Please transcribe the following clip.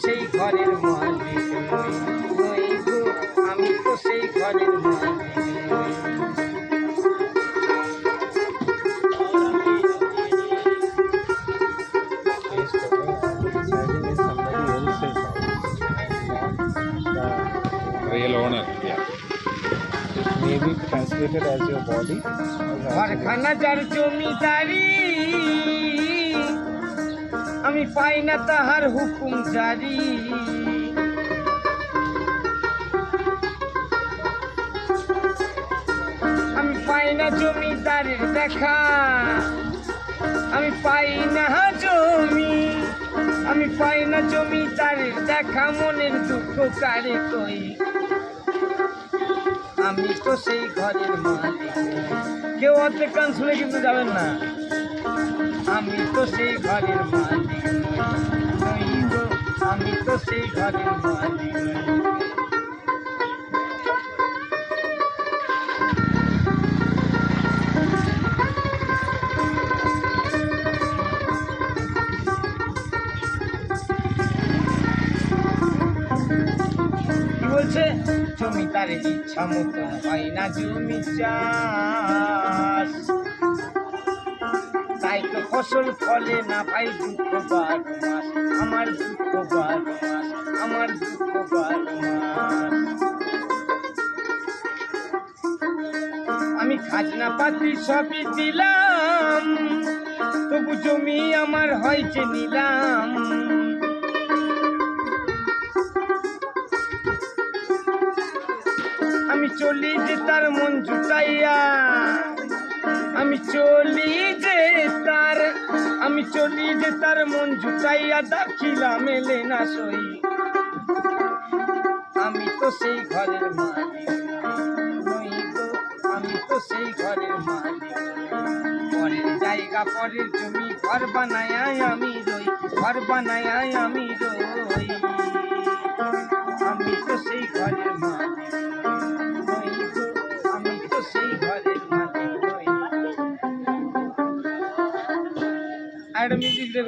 সেই ঘরের মালিক নই গো, আমি তো সেই ঘরের মালিক নই। Real owner, yeah. It may be translated as your body. ঘরখানা যার জমিদারি, আমি পাই না তাহার হুকুম জারি। আমি পাই না জমিদারের দেখা, আমি পাই না জমি, আমি পাই না জমিদারের দেখা, মনের দুঃখ কারে কই, আমি তো সেই ঘরের মালিক। কেউ অর্ধেক গান শুনে কিন্তু যাবেন না। আমি তো সেই ঘরের মালিক নই গো, আমি তো সেই ঘরের মালিক নই। কি বলছে? জমিদারের ইচ্ছা মতন হয় না জমি চাষ, তাই তো ফসল ফলে না ভাই দুঃখ 12 মাস, আমার দুঃখ 12 মাস, আমার দুঃখ 12 মাস। আমি খাজনা পাতি সবই দিলাম, তবু জমি আমার হয়েছে নিলাম। আমি চলি যে তার মন জুটাইয়া, আমি চলি যে তার, আমি চলি যে তার মন জুটাইয়া, দাখিলা মেলে না সই, আমি তো সেই ঘরের মালিক নই গো, আমি তো সেই ঘরের মালিক। পরের জায়গা পরের জমি ঘর বানায় আমি রই, ঘর বানায় আমি রই, আমি তো সেই ঘরের মালিক নই গো, আমি তো সেই ঘরের মালিক নই। আর মিউজিক রেকর্ডিং